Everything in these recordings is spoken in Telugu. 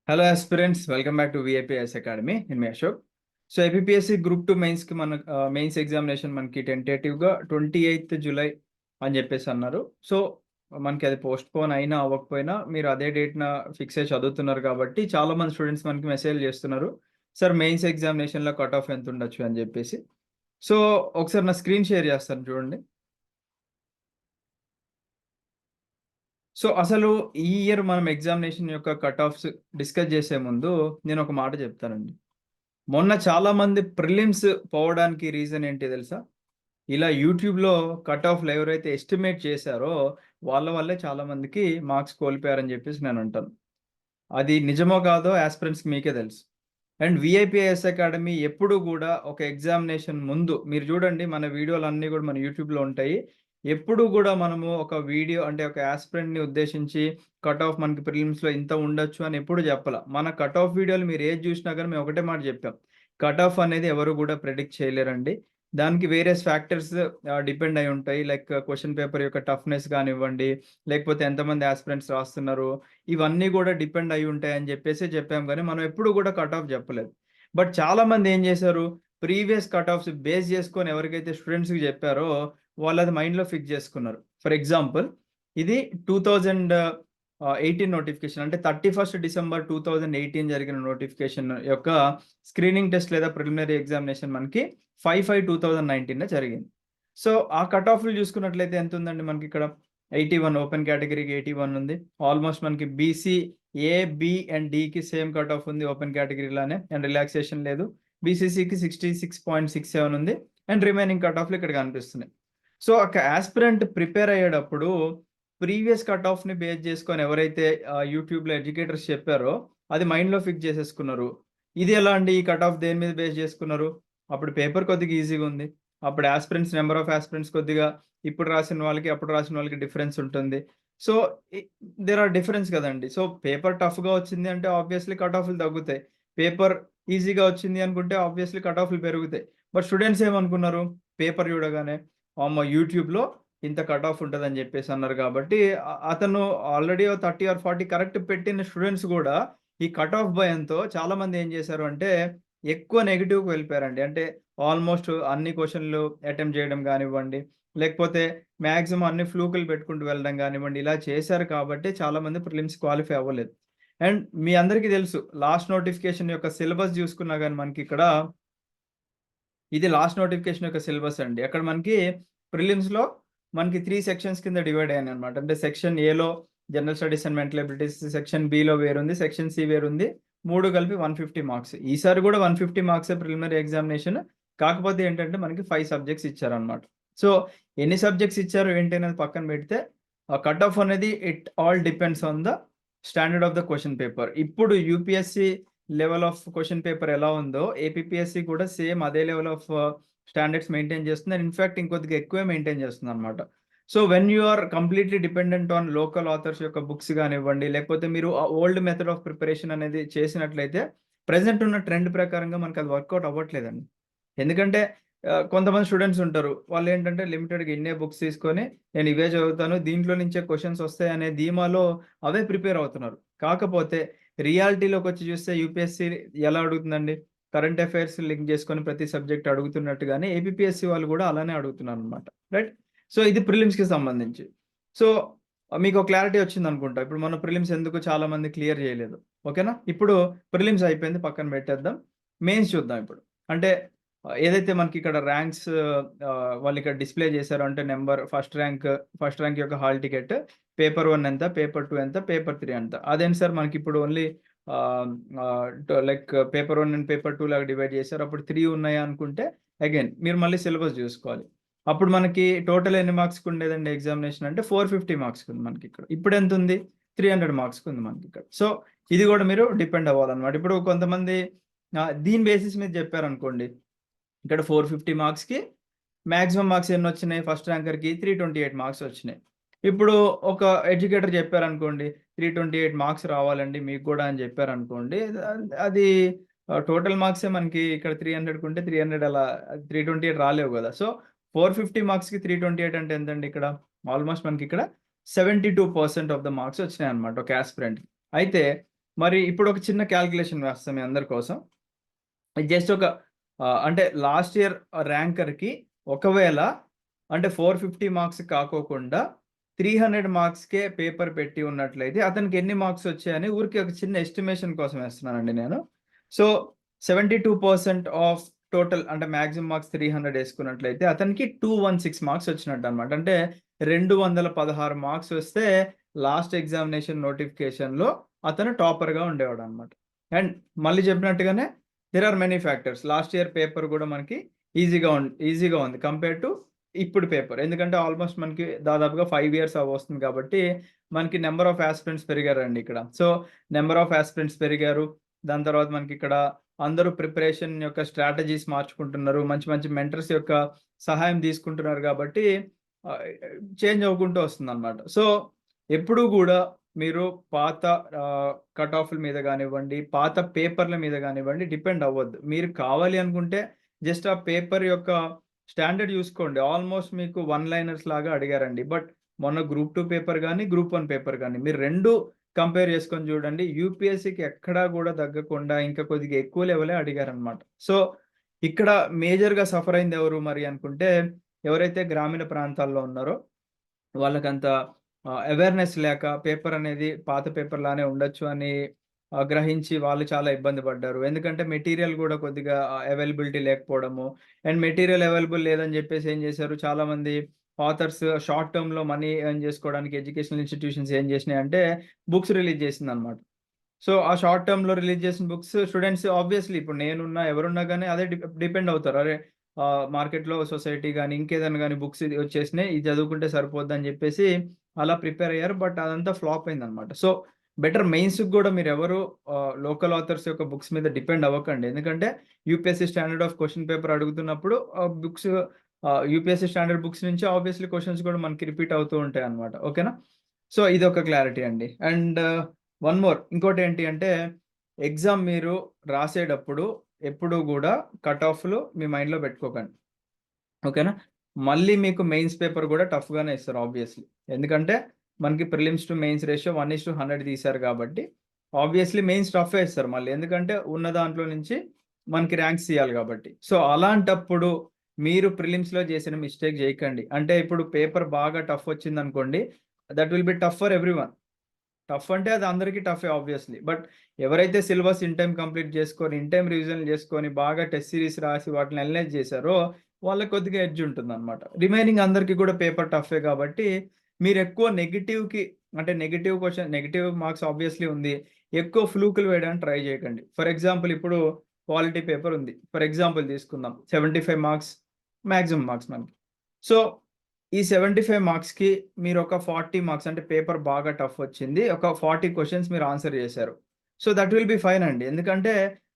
Hello aspirants, welcome back to VIPS academy. నేను మీ అశోక్. సో ఏపీఎస్సి గ్రూప్ 2 మెయిన్స్కి మెయిన్స్ ఎగ్జామినేషన్ మనకి టెంటేటివ్గా 28th జూలై అని చెప్పేసి అన్నారు. సో మనకి అది పోస్ట్ పోన్ అయినా అవ్వకపోయినా మీరు అదే డేట్న ఫిక్స్ అయ్యి చదువుతున్నారు కాబట్టి చాలామంది స్టూడెంట్స్ మనకి మెసేజ్ చేస్తున్నారు, సార్ మెయిన్స్ ఎగ్జామినేషన్లో కట్ ఆఫ్ ఎంత ఉండొచ్చు అని చెప్పేసి. సో ఒకసారి నా స్క్రీన్ షేర్ చేస్తాను చూడండి. సో అసలు ఈ ఇయర్ మనం ఎగ్జామినేషన్ యొక్క కట్ ఆఫ్స్ డిస్కస్ చేసే ముందు నేను ఒక మాట చెప్తానండి. మొన్న చాలా మంది ప్రిలిమ్స్ పోవడానికి రీజన్ ఏంటి తెలుసా? ఇలా యూట్యూబ్‌లో కట్ ఆఫ్‌లు ఎవరైతే ఎస్టిమేట్ చేశారో వాళ్ళ వల్లే చాలా మందికి మార్క్స్ కోల్పోయారని చెప్పేసి నేను అంటాను. అది నిజమో కాదో యాస్పిరెంట్స్‌కి మీకే తెలుసు. అండ్ విఐపిఎస్ అకాడమీ ఎప్పుడు కూడా ఒక ఎగ్జామినేషన్ ముందు మీరు చూడండి, మన వీడియోలన్నీ కూడా మన యూట్యూబ్‌లో ఉంటాయి. ఎప్పుడు కూడా మనము ఒక వీడియో అంటే ఒక యాస్పిరెంట్‌ని ఉద్దేశించి కట్ ఆఫ్ మనకి ప్రిలిమ్స్‌లో ఇంత ఉండొచ్చు అని ఎప్పుడు చెప్పల. మన కట్ ఆఫ్ వీడియోలు మీరు ఏది చూసినా గాని మేము ఒకటే మాట చెప్పాం. కట్ ఆఫ్ అనేది ఎవరు కూడా ప్రిడిక్ట్ చేయలేరండి. దానికి వేరియస్ ఫ్యాక్టర్స్ డిపెండ్ అయి ఉంటాయి. లైక్ క్వెషన్ పేపర్ యొక్క టఫ్‌నెస్ కానివ్వండి, లేకపోతే ఎంతమంది యాస్పిరెంట్స్ రాస్తున్నారు, ఇవన్నీ గూడా డిపెండ్ అయ్యి ఉంటాయని జెప్పేసి చెప్పాం గానీ, మనం ఎప్పుడు గూడా కట్ ఆఫ్ జెప్పలేదు. బట్ చాలామంది ఏం జేశారు, ప్రీవియస్ కట్ ఆఫ్స్ బేస్ జేసుకొని ఎవరికైతే స్టూడెంట్స్‌కి జెప్పారో, వాళ్ళది మైండ్‌లో ఫిక్స్ జేసుకున్నారు. ఫర్ ఎగ్జాంపుల్ ఇది 2018 నోటిఫికేషన్ అంటే 31 డిసెంబర్ 2018 జరిగిన నోటిఫికేషన్ యొక్క స్క్రీనింగ్ టెస్ట్ లేదా ప్రిలిమినరీ ఎగ్జామినేషన్ మనకి 5/5/2019 జరిగింది. సో, ఆ కట్ ఆఫ్‌లు జూసుకున్నట్లయితే ఎంతుందండి మనకిక్కడ? 81 ఓపెన్ కేటగిరీకి 81 ఉంది. ఆల్‌మోస్ట్ మనకి బీసీ ఏ, బి అండ్ డీకి సేమ్ కట్ ఆఫ్ ఉంది ఓపెన్ కేటగిరీలానే. అండ్ రిలాక్సేషన్ లేదు. బీసీసీకి 66.67 ఉంది. అండ్ రిమైనింగ్ కట్ ఆఫ్‌లు ఇక్కడ కనిపిస్తున్నాయి. సో, ఒక యాస్పిరెంట్ ప్రిపేర్ అయ్యేటప్పుడు ప్రీవియస్ కట్ ఆఫ్‌ని బేస్ చేసుకొని ఎవరైతే యూట్యూబ్‌లో ఎడ్యుకేటర్స్ చెప్పారో అది మైండ్‌లో ఫిక్స్ చేసేసుకున్నారు. ఇది ఎలా అండి? ఈ కట్ ఆఫ్ దేని మీద బేస్ చేసుకున్నారు? అప్పుడు పేపర్ కొద్దిగా ఈజీగా ఉంది. అప్పుడు యాస్పిరెంట్స్ నంబర్ ఆఫ్ యాస్పిరెంట్స్ కొద్దిగా ఇప్పుడు రాసిన వాళ్ళకి, అప్పుడు రాసిన వాళ్ళకి డిఫరెన్స్ ఉంటుంది. సో, ఇ దేర్ ఆర్ డిఫరెన్స్ కదండీ. సో, పేపర్ టఫ్‌గా వచ్చింది అంటే ఆబ్వియస్‌లీ కట్ ఆఫ్‌లు తగ్గుతాయి. పేపర్ ఈజీగా వచ్చింది అనుకుంటే ఆబ్వియస్‌లీ కట్ ఆఫ్‌లు పెరుగుతాయి. బట్ స్టూడెంట్స్ ఏమనుకున్నారు? పేపర్ చూడగానే అమ్మో! యూట్యూబ్‌లో ఇంత కట్ ఆఫ్ ఉంటదని జెప్పేసి అన్నారు కాబట్టి అతను ఆల్రెడీ ఓ 30 ఆర్ 40 కరెక్ట్ పెట్టిన స్టూడెంట్స్ గూడా ఈ కట్ ఆఫ్ భయంతో చాలామంది ఏం జేశారు అంటే ఎక్కువ నెగెటివ్‌కి వెళ్ళిపోయారండి. అంటే ఆల్‌మోస్ట్ అన్ని క్వెషన్‌లు అటెంప్ట్ చేయడం గానివ్వండి, లేకపోతే మాక్సిమం అన్ని ఫ్లూకులు పెట్టుకుంటూ వెళ్ళడం గానివ్వండి, ఇలా చేశారు కాబట్టి చాలామంది ప్రిలిమ్స్ క్వాలిఫై అవ్వలేదు. అండ్ మీ అందరికీ తెలుసు లాస్ట్ నోటిఫికేషన్ యొక్క సిలబస్ జూసుకున్నా గాని మనకిక్కడ ఇది లాస్ట్ నోటిఫికేషన్ యొక్క సిలబస్ అండి. అక్కడ మనకి ప్రిలిమ్స్‌లో మనకి 3 సెక్షన్స్ కింద డివైడ్ అయ్యాయన్నమాట. అంటే సెక్షన్ ఏలో general studies and mental abilities, section బిలో వేరుంది, సెక్షన్ సి వేరుంది. 3 కలిపి 150 మార్క్స్. ఈసారి కూడా 150 మార్క్సే ప్రిలిమినరీ ఎగ్జామినేషన్. కాకపోతే ఏంటంటే మనకి 5 సబ్జెక్ట్స్ ఇచ్చారన్నమాట. సో, ఎన్ని సబ్జెక్ట్స్ ఇచ్చారు ఏంటి అనేది పక్కన పెడితే కట్ ఆఫ్ అనేది it all depends on the standard of the question paper. ఇప్పుడు UPSC level of question paper ఎలా ఉందో ఏపీపీఎస్‌సి కూడా సేమ్ అదే లెవెల్ ఆఫ్ స్టాండర్డ్స్ మెయింటైన్ చేస్తుంది. అండ్ ఇన్‌ఫాక్ట్ ఇంకొద్దిగా ఎక్కువే మెయింటైన్ చేస్తుందన్నమాట. So, when you are completely dependent on local authors యొక్క బుక్స్ గానివ్వండి, లేకపోతే మీరు ఓల్డ్ మెథడ్ ఆఫ్ ప్రిపరేషన్ అనేది చేసినట్లయితే ప్రెజెంట్ ఉన్న ట్రెండ్ ప్రకారంగా మనకు అది వర్కౌట్ అవ్వట్లేదండి. ఎందుకంటే కొంతమంది స్టూడెంట్స్ ఉంటారు. వాళ్ళేంటంటే లిమిటెడ్‌గా ఇన్నే బుక్స్ తీసుకొని నేను ఇవే చదువుతాను, దీంట్లో నుంచే క్వెషన్స్ వస్తాయనే ధీమాలో అవే ప్రిపేర్ అవుతున్నారు. కాకపోతే రియాలిటీలోకొచ్చి చూస్తే యూపీఎస్‌సి ఎలా అడుగుతుందండి? కరెంట్ అఫైర్స్ లింక్ చేసుకొని ప్రతి సబ్జెక్ట్ అడుగుతున్నట్టుగానే ఏపీపీఎస్‌సి వాళ్ళు కూడా అలానే అడుగుతున్నారనమాట. రైట్? సో, ఇది ప్రిలిమ్స్‌కి సంబంధించి. సో, మీకో క్లారిటీ వచ్చిందనుకుంటా. ఇప్పుడు మన ప్రిలిమ్స్ ఎందుకు చాలా మంది క్లియర్ చేయలేదు. ఓకేనా? ఇప్పుడు ప్రిలిమ్స్ అయిపోయింది, పక్కన పెట్టేద్దాం. మెయిన్స్ చూద్దాం ఇప్పుడు. అంటే ఏదైతే మనకిక్కడ ర్యాంక్స్ వాళ్ళిక్కడ డిస్‌ప్లే చేశారో అంటే ఫస్ట్ ర్యాంక్ యొక్క హాల్ టికెట్ పేపర్ 1 ఎంత, పేపర్ 2 ఎంత, పేపర్ 3 ఎంత. అదేంటి సార్ మనకిప్పుడు ఓన్లీ ఆహ్, ఆహ్, లైక్ పేపర్ 1 అండ్ పేపర్ 2 లాగా డివైడ్ చేశారు. అప్పుడు 3 ఉన్నాయా అనుకుంటే అగైన్ మీరు మళ్ళీ సిలబస్ చూసుకోవాలి. అప్పుడు మనకి టోటల్ ఎన్ని మార్క్స్‌కి ఉండేదండి ఎగ్జామినేషన్ అంటే 450 మార్క్స్‌కి ఉంది మనకిక్కడ. ఇప్పుడెంతుంది? 300 మార్క్స్‌కి ఉంది మనకిక్కడ. సో, ఇది కూడా మీరు డిపెండ్ అవ్వాలన్నమాట. ఇప్పుడు కొంతమంది దీని బేసిస్ మీద చెప్పారనుకోండి. ఇక్కడ 450 మార్క్స్‌కి మాక్సిమం మార్క్స్ ఎన్నొచ్చినాయి ఫస్ట్ ర్యాంకర్‌కి 328 మార్క్స్ వచ్చినాయి. ఇప్పుడు ఒక ఎడ్యుకేటర్ చెప్పారనుకోండి, 328 మార్క్స్ రావాలండి మీకు గూడా అని చెప్పారనుకోండి. అది టోటల్ మార్క్సే మనకి ఇక్కడ 300 కుంటే 300 అలా 328 రాలేవు గదా! సో, 450 మార్క్స్‌కి 328 అంటే ఎంతండి ఇక్కడ? ఆల్‌మోస్ట్ మనకిక్కడ 72% ఆఫ్ ద మార్క్స్ వచ్చినాయన్నమాట ఒక యాస్పిరెంట్‌కి. అయితే మరి ఇప్పుడు ఒక చిన్న క్యాలిక్యులేషన్ వేస్తాం మీ అందరి కోసం. జస్ట్ ఒక అంటే లాస్ట్ ఇయర్ ర్యాంకర్‌కి ఒకవేళ అంటే 450 మార్క్స్ కాకోకుండా 300 మార్క్స్‌కే పేపర్ పెట్టి ఉన్నట్లయితే అతనికి ఎన్ని మార్క్స్ వచ్చాయని ఊరికే ఒక చిన్న ఎస్టిమేషన్ కోసం వేస్తున్నానండి నేను. సో, 72% ఆఫ్ టోటల్ అంటే మాక్సిమం మార్క్స్ 300 ఏసుకున్నట్లయితే అతనికి 216 మార్క్స్ వచ్చినట్టన్నమాట. అంటే 216 మార్క్స్ వస్తే లాస్ట్ ఎగ్జామినేషన్ నోటిఫికేషన్‌లో అతను టాపర్‌గా ఉండేవాడన్నమాట. అండ్ మళ్ళీ చెప్పినట్టుగానే there are many factors. Last year paper గూడా మనకి ఈజీగా ఉంది కంపేర్ టు ఇప్పుడు పేపర్. ఎందుకంటే ఆల్‌మోస్ట్ మనకి దాదాపుగా 5 ఇయర్స్ అవ్వొస్తుంది కాబట్టి, మనకి నంబర్ ఆఫ్ యాస్పిరెంట్స్ పెరిగారండి ఇక్కడ. సో, నంబర్ ఆఫ్ యాస్పిరెంట్స్ పెరిగారు. దాని తర్వాత మనకిక్కడ అందరూ ప్రిపరేషన్ యొక్క స్ట్రాటజీస్ మార్చుకుంటున్నారు. మంచి మంచి మెంటర్స్ యొక్క సహాయం తీసుకుంటున్నారు కాబట్టి ఆహ్, చేంజ్ అవ్వుకుంటూ వస్తుందన్నమాట. సో, ఎప్పుడూ గూడా మీరు పాత కట్ ఆఫ్‌ల మీద గానివ్వండి, పాత పేపర్‌ల మీద గానివ్వండి డిపెండ్ అవ్వద్దు. మీరు కావాలి అనుకుంటే జస్ట్ ఆ పేపర్ యొక్క స్టాండర్డ్ చూసుకోండి. ఆల్‌మోస్ట్ మీకు వన్ లైనర్స్ లాగా అడిగారండి. బట్ మొన్న గ్రూప్ 2 పేపర్ గాని, గ్రూప్ 1 పేపర్ గాని మీరు 2 కంపేర్ చేసుకొని చూడండి. యూపీఎస్‌సికి ఎక్కడా గూడా తగ్గకుండా ఇంకా కొద్దిగా ఎక్కువ లెవెలే అడిగారన్నమాట. సో, ఇక్కడ మేజర్‌గా సఫర్ అయింది ఎవరు మరి అనుకుంటే, ఎవరైతే గ్రామీణ ప్రాంతాల్లో ఉన్నారో వాళ్ళకంత అవేర్‌నెస్ లేక పేపర్ అనేది పాత పేపర్ లానే ఉండొచ్చు అని గ్రహించి వాళ్ళు చాలా ఇబ్బంది పడ్డారు. ఎందుకంటే మెటీరియల్ గూడా కొద్దిగా అవైలబిలిటీ లేకపోవడము. అండ్ మెటీరియల్ అవైలబుల్ లేదని జెప్పేసి ఏం జేశారు చాలామంది ఆథర్స్ షార్ట్ టర్మ్‌లో మనీ ఎర్న్ జేసుకోవడానికి ఎడ్యుకేషనల్ ఇన్‌స్టిట్యూషన్స్ ఏం జేసినాయంటే బుక్స్ రిలీజ్ జేసిందన్నమాట. సో, ఆ షార్ట్ టర్మ్‌లో రిలీజ్ చేసిన బుక్స్ స్టూడెంట్స్ ఆబ్వియస్‌లీ ఇప్పుడు నేనున్నా, ఎవరున్నా గాని అదే డిపెండ్ అవుతారు. అరే! మార్కెట్‌లో సొసైటీ గాని, ఇంకేదైనా గాని బుక్స్ ఇది వచ్చేసినాయి. ఇది చదువుకుంటే సరిపోద్దని జెప్పేసి అలా ప్రిపేర్ అయ్యారు. బట్ అదంతా ఫ్లాప్ అయిందన్నమాట. సో, బెటర్ మెయిన్స్‌కి గూడా మీరెవరు లోకల్ ఆథర్స్ యొక్క బుక్స్ మీద డిపెండ్ అవ్వకండి. ఎందుకంటే UPSC standard of question paper అడుగుతున్నప్పుడు బుక్స్ యూపీఎస్‌సీ స్టాండర్డ్ బుక్స్ నుంచి ఆబ్వియస్‌లీ క్వెషన్స్ గూడా మనకి రిపీట్ అవుతూ ఉంటాయన్నమాట. ఓకేనా? సో, ఇదొక క్లారిటీ అండి. అండ్ వన్ మోర్ ఇంకోటేంటి అంటే, ఎగ్జామ్ మీరు రాసేటప్పుడు ఎప్పుడూ గూడా కట్ ఆఫ్‌లు మీ మైండ్‌లో పెట్టుకోకండి. ఓకేనా? మళ్ళీ మీకు మెయిన్స్ పేపర్ గూడా టఫ్‌గానే ఇస్తారు ఆబ్వియస్‌లీ. ఎందుకంటే, మనకి ప్రిలిమ్స్ టు మెయిన్స్ రేషియో 1:100 తీశారు గాబట్టి, ఆబ్వియస్‌లీ మెయిన్స్ టఫే ఇస్తారు మళ్ళీ. ఎందుకంటే, ఉన్న దాంట్లో నుంచి మనకి ర్యాంక్స్ తీయాలి గాబట్టి. సో, అలాంటప్పుడు మీరు ప్రిలిమ్స్‌లో చేసిన మిస్టేక్ జేయకండి. అంటే ఇప్పుడు పేపర్ బాగా టఫ్ వచ్చిందనుకోండి, that will be tough for everyone. Tough అంటే అది అందరికీ టఫే ఆబ్వియస్‌లీ. బట్ ఎవరైతే సిలబస్ ఇన్ టైమ్ కంప్లీట్ చేసుకొని, ఇన్ టైమ్ రివిజన్‌లు చేసుకొని, బాగా టెస్ట్ సిరీస్ రాసి వాటిని అనలైజ్ చేశారో, వాళ్ళకి కొద్దిగా ఎడ్జ్ ఉంటుందన్నమాట. రిమైనింగ్ అందరికి కూడా పేపర్ టఫే కాబట్టి, మీరెక్కువ నెగెటివ్‌కి అంటే నెగెటివ్ మార్క్స్ ఆబ్వియస్‌లీ ఉంది. ఎక్కువ ఫ్లూకులు వేయడానికి ట్రై చేయకండి. ఫర్ ఎగ్జాంపుల్ ఇప్పుడు పాలిటీ పేపర్ ఉంది. ఫర్ ఎగ్జాంపుల్ తీసుకుందాం. 75 మార్క్స్ మాక్సిమం మార్క్స్ మనకి. సో ఈ 75 మార్క్స్‌కి మీరొక 40 మార్క్స్ అంటే పేపర్ బాగా టఫ్ వచ్చింది. ఒక 40 క్వెషన్స్ మీరు ఆన్సర్ చేశారు. So, that will be fine అండి. ఎందుకంటే,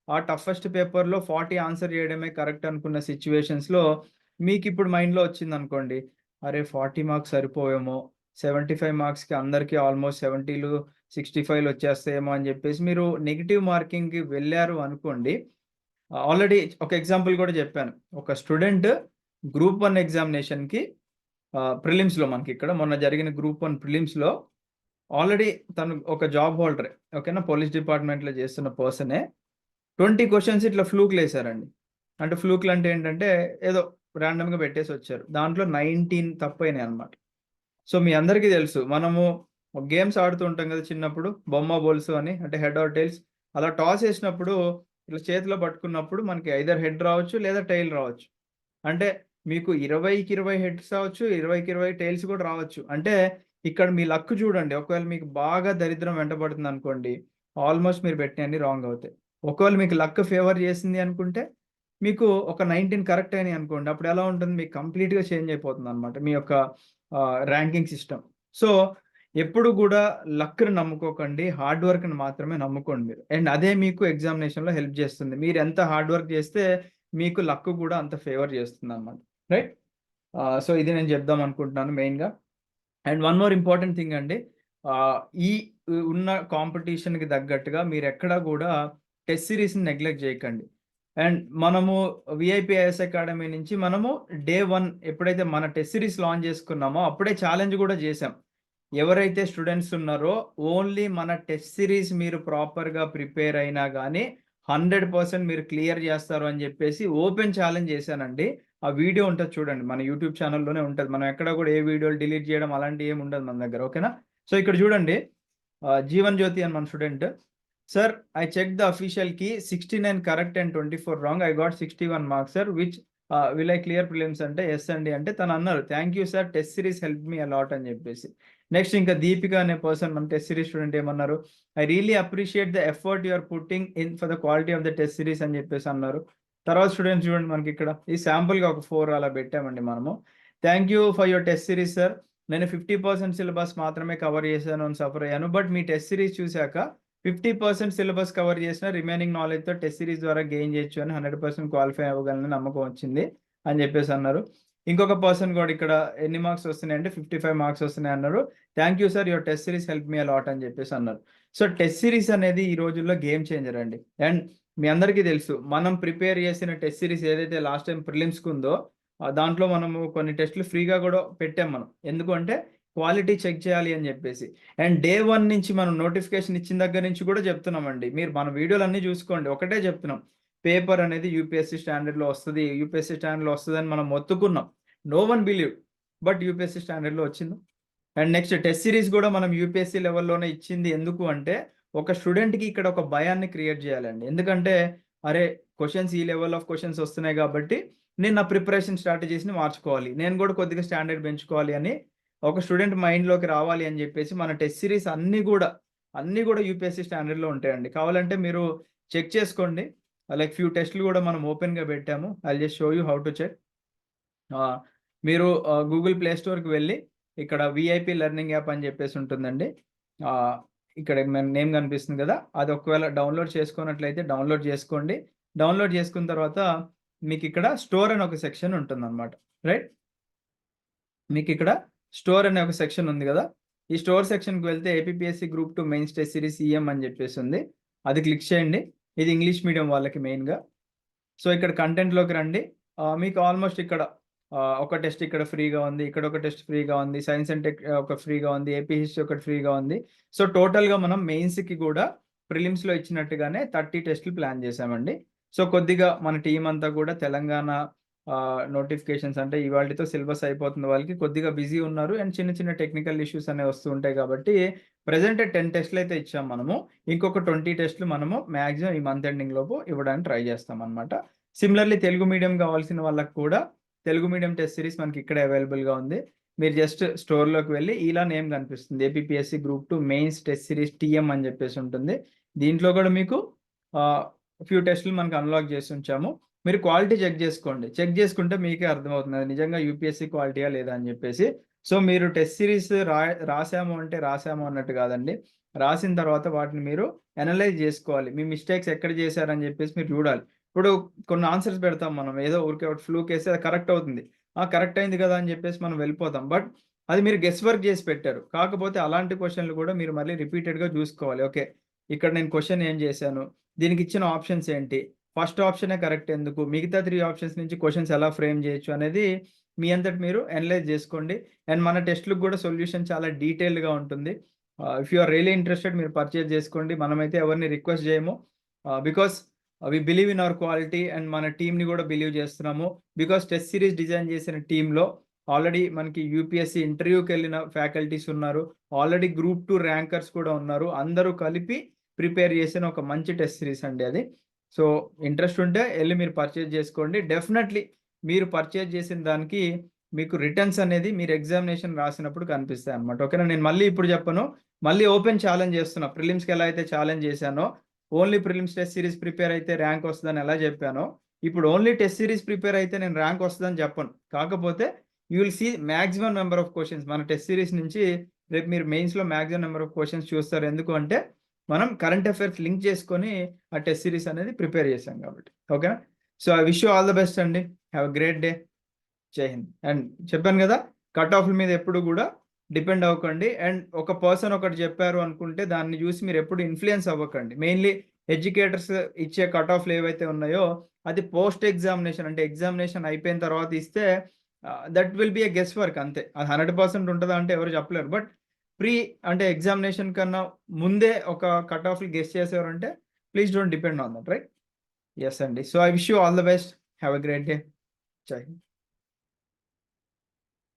ఆ టఫెస్ట్ పేపర్‌లో 40 ఆన్సర్ చేయడమే కరెక్ట్ అనుకున్న సిట్యుయేషన్స్‌లో మీకిప్పుడు మైండ్‌లో వచ్చిందనుకోండి. అరే! 40 మార్క్స్ సరిపోవేమో, 75 మార్క్స్‌కి అందరికి ఆల్‌మోస్ట్ 70లు, 65లు వచ్చేస్తాయేమో అని చెప్పేసి మీరు నెగెటివ్ మార్కింగ్‌కి వెళ్లారు అనుకోండి. ఆల్రెడీ ఒక ఎగ్జాంపుల్ కూడా చెప్పాను. ఒక స్టూడెంట్ గ్రూప్ 1 ఎగ్జామినేషన్‌కి ప్రిలిమ్స్‌లో మనకిక్కడ మొన్న జరిగిన గ్రూప్ 1 ప్రిలిమ్స్‌లో ఆల్రెడీ తను ఒక జాబ్ హోల్డరే. ఓకేనా? పోలీస్ డిపార్ట్‌మెంట్‌లో చేస్తున్న పర్సనే 20 క్వెషన్స్ ఇట్లా ఫ్లూక్‌లేసారండి. అంటే ఫ్లూక్‌లంటే ఏంటంటే ఏదో రాండమ్‌గా పెట్టేసొచ్చారు. దాంట్లో 19 తప్పయినాయన్నమాట. సో, మీ అందరికీ తెలుసు. మనము గేమ్స్ ఆడుతూ ఉంటాం కదా! చిన్నప్పుడు. బొమ్మ, బొలుసు అని. అంటే హెడ్ ఆర్ టెయిల్స్. అలా టాస్ ఏసినప్పుడు ఇట్లా చేతిలో పట్టుకున్నప్పుడు మనకి ఐదర్ హెడ్ రావచ్చు లేదా టెయిల్ రావచ్చు. అంటే మీకు 20కి 20 హెడ్స్ రావచ్చు. 20కి 20 టెయిల్స్ కూడా రావచ్చు. అంటే ఇక్కడ మీ లక్ చూడండి. ఒకవేళ మీకు బాగా దరిద్రం వెంటబడుతుందనుకోండి, ఆల్‌మోస్ట్ మీరు పెట్టినయన్ని రాంగ్ అవుతాయి. ఒకవేళ మీకు లక్ ఫేవర్ చేసింది అనుకుంటే, మీకు ఒక 19 కరెక్ట్ అయినాయి అనుకోండి. అప్పుడు ఎలా ఉంటుంది? మీకు కంప్లీట్‌గా చేంజ్ అయిపోతుందన్నమాట. మీ యొక్క ర్యాంకింగ్ సిస్టమ్. సో, ఎప్పుడు గూడా లక్‌ని నమ్ముకోకండి. హార్డ్ వర్క్‌ని మాత్రమే నమ్ముకోండి మీరు. అండ్ అదే మీకు ఎగ్జామినేషన్‌లో హెల్ప్ చేస్తుంది. మీరెంత హార్డ్ వర్క్ చేస్తే మీకు లక్ గూడా అంత ఫేవర్ చేస్తుందన్నమాట. రైట్? సో, ఇది నేను చెప్దాం అనుకుంటున్నాను మెయిన్‌గా. And one more important thing అండి. ఆహ్, ఈ ఉన్న కాంపిటీషన్‌కి తగ్గట్టుగా మీరెక్కడా గూడా టెస్ట్ సీరీస్‌ని నెగ్లెక్ట్ జేయకండి. అండ్ మనము వీఐపీఐఎస్ అకాడమీ నుంచి మనము డే 1 ఎప్పుడైతే మన టెస్ట్ సీరీస్ లాంచ్ చేసుకున్నామో అప్పుడే ఛాలెంజ్ గూడా జేసాం. ఎవరైతే స్టూడెంట్స్ ఉన్నారో ఓన్లీ మన టెస్ట్ సిరీస్ మీరు ప్రాపర్గా ప్రిపేర్ అయినా కానీ 100% మీరు క్లియర్ చేస్తారు అని చెప్పేసి ఓపెన్ ఛాలెంజ్ చేశానండి. ఆ వీడియో ఉంటుంది చూడండి, మన యూట్యూబ్ ఛానల్లోనే ఉంటుంది. మనం ఎక్కడ కూడా ఏ వీడియోలు డిలీట్ చేయడం అలాంటివి ఏమి ఉండదు మన దగ్గర, ఓకేనా? సో ఇక్కడ చూడండి, జీవన్ జ్యోతి అని మన student. Sir, I check the official key 69 correct and 24 wrong. I got 61 marks sir, which will I clear prelims అంటే ఎస్ అండి. అంటే తను అన్నారు thank you sir, test series help me a lot అని చెప్పేసి. నెక్స్ట్ ఇంకా దీపిక అనే పర్సన్, మన టెస్ట్ సిరీస్ స్టూడెంట్, ఏమన్నారు, I really appreciate the effort you're putting in for the quality of the test series అని చెప్పేసి అన్నారు. తర్వాత స్టూడెంట్స్ చూడండి, మనకి ఇక్కడ ఈ శాంపుల్గా ఒక 4 అలా పెట్టామండి మనము. Thank you for your test series sir, నేను 50% సిలబస్ మాత్రమే కవర్ చేశాను అని సఫర్ అయ్యాను. బట్ మీ టెస్ట్ సిరీస్ చూశాక 50% సిలబస్ కవర్ చేసిన రిమైనింగ్ నాలెడ్జ్తో టెస్ట్ సిరీస్ ద్వారా గెయిన్ చేయొచ్చు అని 100% క్వాలిఫై అవ్వగలని నమ్మకం వచ్చింది అని చెప్పేసి అన్నారు. ఇంకొక పర్సన్ కూడా ఇక్కడ ఎన్ని మార్క్స్ వస్తున్నాయి అంటే 55 మార్క్స్ వస్తున్నాయి అన్నారు. Thank you sir, your test series help me a lot అని చెప్పేసి అన్నారు. సో టెస్ట్ సిరీస్ అనేది ఈ రోజుల్లో గేమ్ చేంజర్ అండి. అండ్ మీ అందరికీ తెలుసు, మనం ప్రిపేర్ చేసిన టెస్ట్ సిరీస్ ఏదైతే లాస్ట్ టైం ప్రిలిమ్స్కి ఉందో దాంట్లో మనము కొన్ని టెస్టులు ఫ్రీగా కూడా పెట్టాం మనం. ఎందుకంటే క్వాలిటీ చెక్ చేయాలి అని చెప్పేసి. అండ్ డే 1 నుంచి మనం నోటిఫికేషన్ ఇచ్చిన దగ్గర నుంచి కూడా చెప్తున్నామండి. మీరు మన వీడియోలు అన్నీ చూసుకోండి, ఒకటే చెప్తున్నాం, పేపర్ అనేది యూపీఎస్సీ స్టాండర్డ్లో వస్తుంది, యూపీఎస్సీ స్టాండర్డ్లో వస్తుంది అని మనం మొత్తుకున్నాం. No one believe, but UPSC స్టాండర్డ్లో వచ్చింది. అండ్ నెక్స్ట్ టెస్ట్ సిరీస్ కూడా మనం యూపీఎస్సీ లెవెల్లోనే ఇచ్చింది. ఎందుకు అంటే ఒక స్టూడెంట్కి ఇక్కడ ఒక భయాన్ని క్రియేట్ చేయాలండి. ఎందుకంటే అరే క్వశ్చన్స్ ఈ లెవెల్ ఆఫ్ క్వశ్చన్స్ వస్తున్నాయి కాబట్టి నేను నా ప్రిపరేషన్ స్ట్రాటజీస్ని మార్చుకోవాలి, నేను కూడా కొద్దిగా స్టాండర్డ్ పెంచుకోవాలి అని ఒక స్టూడెంట్ మైండ్లోకి రావాలి అని చెప్పేసి మన టెస్ట్ సిరీస్ అన్నీ కూడా యూపీఎస్సీ స్టాండర్డ్లో ఉంటాయండి. కావాలంటే మీరు చెక్ చేసుకోండి. లైక్ ఫ్యూ టెస్ట్లు కూడా మనం ఓపెన్గా పెట్టాము. I just show you how to check. మీరు గూగుల్ ప్లే స్టోర్కి వెళ్ళి ఇక్కడ విఐపి లెర్నింగ్ యాప్ అని చెప్పేసి ఉంటుందండి. ఇక్కడ నేమ్ కనిపిస్తుంది కదా, అది ఒకవేళ డౌన్లోడ్ చేసుకున్నట్లయితే డౌన్లోడ్ చేసుకోండి. డౌన్లోడ్ చేసుకున్న తర్వాత మీకు ఇక్కడ స్టోర్ అనే ఒక సెక్షన్ ఉంటుంది అనమాట, రైట్? మీకు ఇక్కడ స్టోర్ అనే ఒక సెక్షన్ ఉంది కదా, ఈ స్టోర్ సెక్షన్కి వెళ్తే APSC group 2 mains test series EM అని చెప్పేసి ఉంది, అది క్లిక్ చేయండి. ఇది ఇంగ్లీష్ మీడియం వాళ్ళకి మెయిన్గా. సో ఇక్కడ కంటెంట్లోకి రండి. మీకు ఆల్మోస్ట్ ఇక్కడ ఒక టెస్ట్ ఇక్కడ ఫ్రీగా ఉంది, ఇక్కడ ఒక టెస్ట్ ఫ్రీగా ఉంది, సైన్స్ అండ్ టెక్ ఒక ఫ్రీగా ఉంది, ఏపీ హిస్టరీ ఒకటి ఫ్రీగా ఉంది. సో టోటల్గా మనం మెయిన్స్కి కూడా ప్రిలిమ్స్లో ఇచ్చినట్టుగానే 30 టెస్టులు ప్లాన్ చేసామండి. సో కొద్దిగా మన టీం అంతా కూడా తెలంగాణ నోటిఫికేషన్స్ అంటే ఇవాళతో సిలబస్ అయిపోతుంది, వాళ్ళకి కొద్దిగా బిజీ ఉన్నారు. అండ్ చిన్న చిన్న టెక్నికల్ ఇష్యూస్ అనేవి వస్తూ ఉంటాయి కాబట్టి ప్రెజెంట్ 10 టెస్టులు అయితే ఇచ్చాం మనము. ఇంకొక 20 టెస్టులు మనము మ్యాక్సిమం ఈ మంత్ ఎండింగ్ లోపు ఇవ్వడానికి ట్రై చేస్తాం అనమాట. సిమిలర్లీ తెలుగు మీడియం కావాల్సిన వాళ్ళకి కూడా తెలుగు మీడియం టెస్ట్ సిరీస్ మనకి ఇక్కడే అవైలబుల్గా ఉంది. మీరు జస్ట్ స్టోర్లోకి వెళ్ళి ఇలా నేమ్ కనిపిస్తుంది, APSC group 2 mains test series TM అని చెప్పేసి ఉంటుంది. దీంట్లో కూడా మీకు ఫ్యూ టెస్టులు మనకు అన్లాక్ చేసి ఉంచాము. మీరు క్వాలిటీ చెక్ చేసుకోండి, చెక్ చేసుకుంటే మీకే అర్థమవుతుంది అది నిజంగా యూపీఎస్సీ క్వాలిటీయా లేదా అని చెప్పేసి. సో మీరు టెస్ట్ సిరీస్ రాసాము అంటే రాసాము అన్నట్టు కాదండి, రాసిన తర్వాత వాటిని మీరు అనలైజ్ చేసుకోవాలి. మీ మిస్టేక్స్ ఎక్కడ చేశారని చెప్పేసి మీరు చూడాలి. ఇప్పుడు కొన్ని ఆన్సర్స్ పెడతాం మనం, ఏదో ఊరికే ఒకటి ఫ్లూక్ వేస్తే అది కరెక్ట్ అవుతుంది, కరెక్ట్ అయింది కదా అని చెప్పేసి మనం వెళ్ళిపోతాం. బట్ అది మీరు గెస్ వర్క్ చేసి పెట్టారు. కాకపోతే అలాంటి క్వశ్చన్లు కూడా మీరు మళ్ళీ రిపీటెడ్గా చూసుకోవాలి. ఓకే, ఇక్కడ నేను క్వశ్చన్ ఏం చేశాను, దీనికి ఇచ్చిన ఆప్షన్స్ ఏంటి, ఫస్ట్ ఆప్షనే కరెక్ట్ ఎందుకు, మిగతా 3 ఆప్షన్స్ నుంచి క్వశ్చన్స్ ఎలా ఫ్రేమ్ చేయొచ్చు అనేది మీ అంతటి మీరు అనలైజ్ చేసుకోండి. అండ్ మన టెస్ట్లకు కూడా సొల్యూషన్ చాలా డీటెయిల్డ్గా ఉంటుంది. If you are really interested మీరు పర్చేజ్ చేసుకోండి. మనమైతే ఎవరిని రిక్వెస్ట్ చేయము, because we believe in our quality and మన టీమ్ని కూడా బిలీవ్ చేస్తున్నాము. బికాస్ టెస్ట్ సిరీస్ డిజైన్ చేసిన టీంలో ఆల్రెడీ మనకి యూపీఎస్సీ ఇంటర్వ్యూకి వెళ్ళిన ఫ్యాకల్టీస్ ఉన్నారు, ఆల్రెడీ గ్రూప్ 2 ర్యాంకర్స్ కూడా ఉన్నారు. అందరూ కలిపి ప్రిపేర్ చేసిన ఒక మంచి టెస్ట్ సిరీస్ అండి అది. సో ఇంట్రెస్ట్ ఉంటే వెళ్ళి మీరు పర్చేజ్ చేసుకోండి. డెఫినెట్లీ మీరు పర్చేజ్ చేసిన దానికి మీకు రిటర్న్స్ అనేది మీరు ఎగ్జామినేషన్ రాసినప్పుడు కనిపిస్తాయి అనమాట. ఓకేనా? నేను మళ్ళీ ఇప్పుడు చెప్పను, మళ్ళీ ఓపెన్ ఛాలెంజ్ చేస్తున్నా. ప్రిలిమ్స్కి ఎలా అయితే ఛాలెంజ్ చేశానో, only prelims test series prepare అయితే ర్యాంక్ వస్తుందని ఎలా చెప్పానో, ఇప్పుడు ఓన్లీ టెస్ట్ సిరీస్ ప్రిపేర్ అయితే నేను ర్యాంక్ వస్తుందని చెప్పను. కాకపోతే you will see maximum number of questions మన టెస్ట్ సిరీస్ నుంచి. రేపు మీరు మెయిన్స్లో మ్యాక్సిమం నెంబర్ ఆఫ్ క్వశ్చన్స్ చూస్తారు. ఎందుకు అంటే మనం కరెంట్ అఫైర్స్ లింక్ చేసుకొని ఆ టెస్ట్ సిరీస్ అనేది ప్రిపేర్ చేశాం కాబట్టి. ఓకేనా? So I wish you all the best అండి. Have a great day. జై హింద్. అండ్ చెప్పాను కదా, కట్ ఆఫ్ల మీద ఎప్పుడు కూడా డిపెండ్ అవ్వకండి. అండ్ ఒక పర్సన్ ఒకటి చెప్పారు అనుకుంటే దాన్ని చూసి మీరు ఎప్పుడు ఇన్ఫ్లుయెన్స్ అవ్వకండి. మెయిన్లీ ఎడ్యుకేటర్స్ ఇచ్చే కట్ ఆఫ్లు ఏవైతే ఉన్నాయో అది పోస్ట్ ఎగ్జామినేషన్, అంటే ఎగ్జామినేషన్ అయిపోయిన తర్వాత ఇస్తే that will be a guess work అంతే. అది 100% ఉంటుందా అంటే ఎవరు చెప్పలేరు. బట్ అంటే ఎగ్జామినేషన్ కన్నా ముందే ఒక కట్ ఆఫ్ గెస్ చేసేవారంటే please don't depend on that, right? Yes అండి. So I wish you all the best. Have a great day. జై హింద్.